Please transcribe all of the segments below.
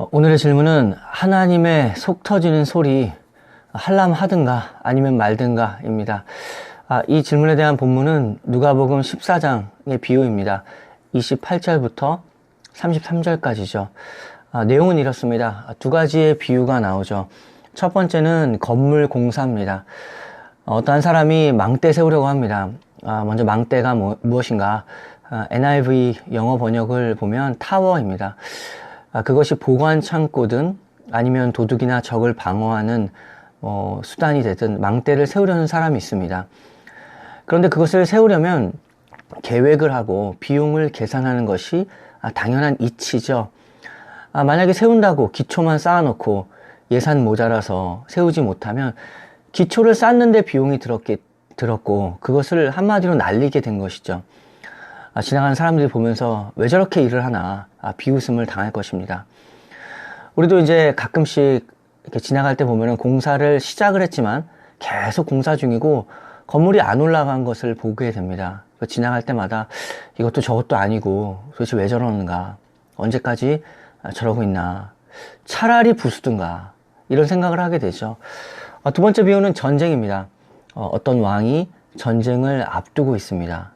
오늘의 질문은 하나님의 속 터지는 소리 할람 하든가 아니면 말든가 입니다. 이 질문에 대한 본문은 누가복음 14장의 비유입니다. 28절부터 33절까지죠. 내용은 이렇습니다. 두 가지의 비유가 나오죠. 첫 번째는 건물 공사입니다. 어떠한 사람이 망대 세우려고 합니다. 먼저 망대가 무엇인가? NIV 영어 번역을 보면 타워입니다. 그것이 보관 창고든 아니면 도둑이나 적을 방어하는 수단이 되든 망대를 세우려는 사람이 있습니다. 그런데 그것을 세우려면 계획을 하고 비용을 계산하는 것이 당연한 이치죠. 만약에 세운다고 기초만 쌓아놓고 예산 모자라서 세우지 못하면 기초를 쌓는데 비용이 들었고 그것을 한마디로 날리게 된 것이죠. 지나가는 사람들이 보면서 왜 저렇게 일을 하나 비웃음을 당할 것입니다. 우리도 이제 가끔씩 이렇게 지나갈 때 보면은 공사를 시작을 했지만 계속 공사 중이고 건물이 안 올라간 것을 보게 됩니다. 지나갈 때마다 이것도 저것도 아니고 도대체 왜 저러는가, 언제까지 저러고 있나, 차라리 부수든가 이런 생각을 하게 되죠. 두 번째 비유는 전쟁입니다. 어떤 왕이 전쟁을 앞두고 있습니다.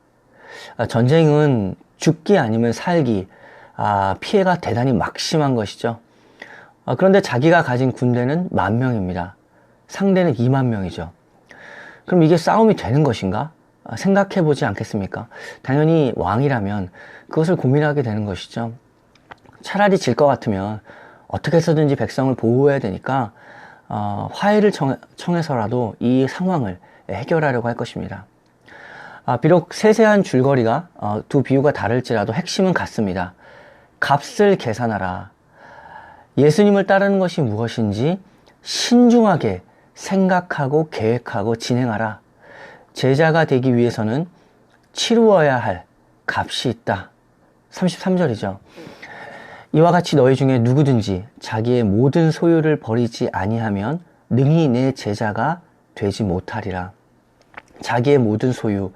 전쟁은 죽기 아니면 살기, 피해가 대단히 막심한 것이죠. 그런데 자기가 가진 군대는 10,000명입니다. 상대는 20,000명이죠. 그럼 이게 싸움이 되는 것인가? 생각해 보지 않겠습니까? 당연히 왕이라면 그것을 고민하게 되는 것이죠. 차라리 질 것 같으면 어떻게 해서든지 백성을 보호해야 되니까 화해를 청해서라도 이 상황을 해결하려고 할 것입니다. 비록 세세한 줄거리가 두 비유가 다를지라도 핵심은 같습니다. 값을 계산하라. 예수님을 따르는 것이 무엇인지 신중하게 생각하고 계획하고 진행하라. 제자가 되기 위해서는 치루어야 할 값이 있다. 33절이죠. 이와 같이 너희 중에 누구든지 자기의 모든 소유를 버리지 아니하면 능히 내 제자가 되지 못하리라. 자기의 모든 소유,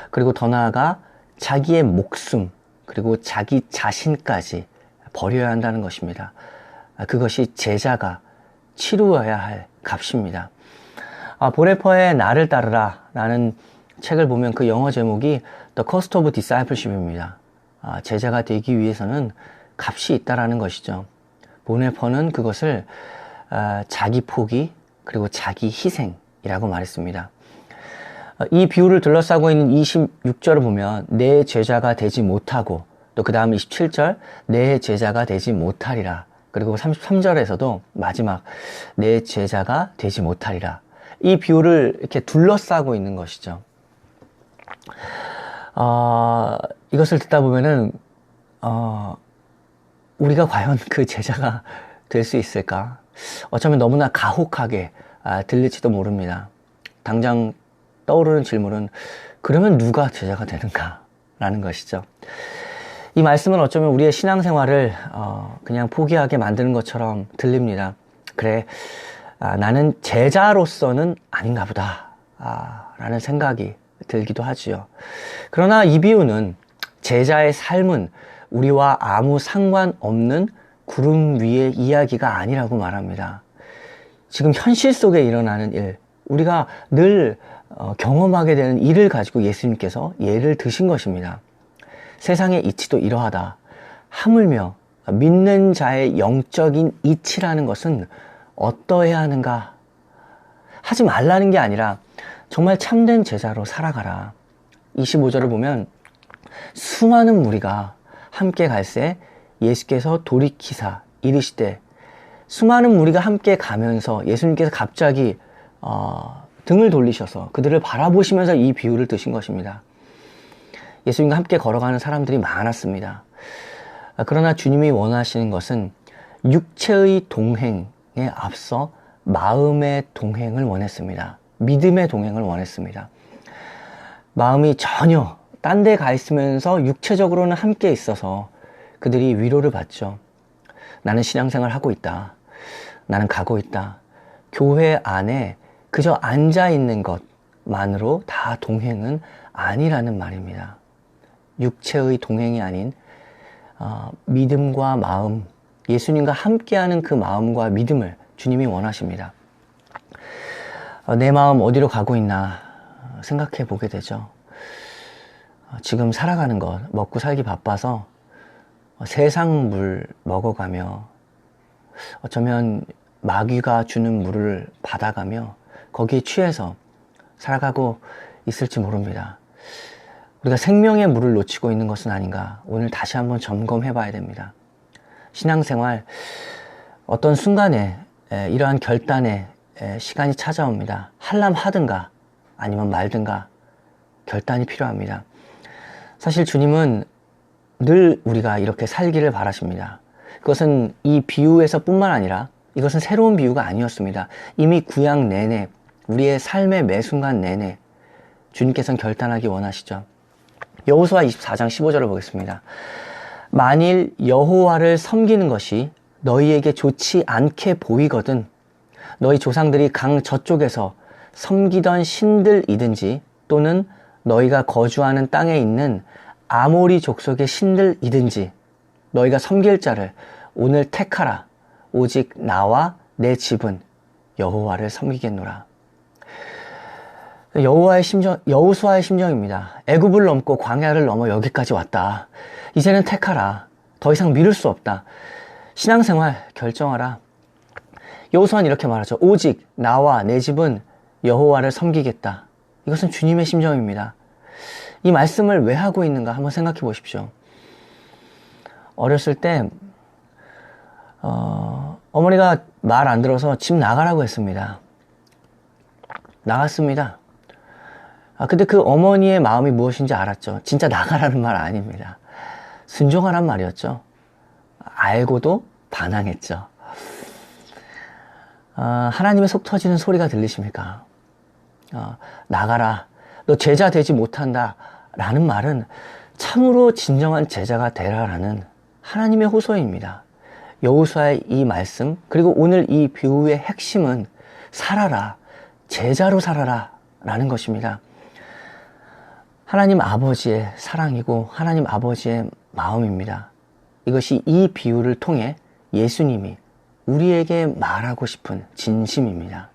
그리고 더 나아가 자기의 목숨, 그리고 자기 자신까지 버려야 한다는 것입니다. 그것이 제자가 치루어야 할 값입니다. 보네퍼의 나를 따르라 라는 책을 보면 그 영어 제목이 The Cost of Discipleship입니다. 제자가 되기 위해서는 값이 있다라는 것이죠. 보네퍼는 그것을 자기 포기 그리고 자기 희생이라고 말했습니다. 이 비유를 둘러싸고 있는 26절을 보면 내 제자가 되지 못하고, 또 그 다음 27절 내 제자가 되지 못하리라, 그리고 33절에서도 마지막 내 제자가 되지 못하리라, 이 비유를 이렇게 둘러싸고 있는 것이죠. 이것을 듣다 보면은 우리가 과연 그 제자가 될 수 있을까? 어쩌면 너무나 가혹하게 들릴지도 모릅니다. 당장 떠오르는 질문은 그러면 누가 제자가 되는가? 라는 것이죠. 이 말씀은 어쩌면 우리의 신앙생활을 그냥 포기하게 만드는 것처럼 들립니다. 그래, 나는 제자로서는 아닌가 보다 라는 생각이 들기도 하지요. 그러나 이 비유는 제자의 삶은 우리와 아무 상관없는 구름 위의 이야기가 아니라고 말합니다. 지금 현실 속에 일어나는 일, 우리가 늘 경험하게 되는 일을 가지고 예수님께서 예를 드신 것입니다. 세상의 이치도 이러하다. 하물며 믿는 자의 영적인 이치라는 것은 어떠해야 하는가? 하지 말라는 게 아니라 정말 참된 제자로 살아가라. 25절을 보면 수많은 무리가 함께 갈새 예수께서 돌이키사 이르시되, 수많은 무리가 함께 가면서 예수님께서 갑자기 등을 돌리셔서 그들을 바라보시면서 이 비유를 드신 것입니다. 예수님과 함께 걸어가는 사람들이 많았습니다. 그러나 주님이 원하시는 것은 육체의 동행에 앞서 마음의 동행을 원했습니다. 믿음의 동행을 원했습니다. 마음이 전혀 딴 데 가 있으면서 육체적으로는 함께 있어서 그들이 위로를 받죠. 나는 신앙생활 하고 있다. 나는 가고 있다. 교회 안에 그저 앉아있는 것만으로 다 동행은 아니라는 말입니다. 육체의 동행이 아닌 믿음과 마음, 예수님과 함께하는 그 마음과 믿음을 주님이 원하십니다. 내 마음 어디로 가고 있나 생각해 보게 되죠. 지금 살아가는 것, 먹고 살기 바빠서 세상 물 먹어가며 어쩌면 마귀가 주는 물을 받아가며 거기에 취해서 살아가고 있을지 모릅니다. 우리가 생명의 물을 놓치고 있는 것은 아닌가 오늘 다시 한번 점검해 봐야 됩니다. 신앙생활 어떤 순간에 이러한 결단의 시간이 찾아옵니다. 할람하든가 아니면 말든가 결단이 필요합니다. 사실 주님은 늘 우리가 이렇게 살기를 바라십니다. 그것은 이 비유에서 뿐만 아니라 이것은 새로운 비유가 아니었습니다. 이미 구약 내내 우리의 삶의 매 순간 내내 주님께서는 결단하기 원하시죠. 여호수아 24장 15절을 보겠습니다. 만일 여호와를 섬기는 것이 너희에게 좋지 않게 보이거든 너희 조상들이 강 저쪽에서 섬기던 신들이든지 또는 너희가 거주하는 땅에 있는 아모리 족속의 신들이든지 너희가 섬길 자를 오늘 택하라. 오직 나와 내 집은 여호와를 섬기겠노라. 여호수아의 심정입니다. 애굽을 넘고 광야를 넘어 여기까지 왔다. 이제는 택하라. 더 이상 미룰 수 없다. 신앙생활 결정하라. 여호수아는 이렇게 말하죠. 오직 나와 내 집은 여호와를 섬기겠다. 이것은 주님의 심정입니다. 이 말씀을 왜 하고 있는가 한번 생각해 보십시오. 어렸을 때 어머니가 말 안 들어서 집 나가라고 했습니다. 나갔습니다. 근데 그 어머니의 마음이 무엇인지 알았죠. 진짜 나가라는 말 아닙니다. 순종하란 말이었죠. 알고도 반항했죠. 하나님의 속 터지는 소리가 들리십니까? 나가라. 너 제자 되지 못한다. 라는 말은 참으로 진정한 제자가 되라라는 하나님의 호소입니다. 여호수아의 이 말씀 그리고 오늘 이 비유의 핵심은 살아라. 제자로 살아라. 라는 것입니다. 하나님 아버지의 사랑이고 하나님 아버지의 마음입니다. 이것이 이 비유를 통해 예수님이 우리에게 말하고 싶은 진심입니다.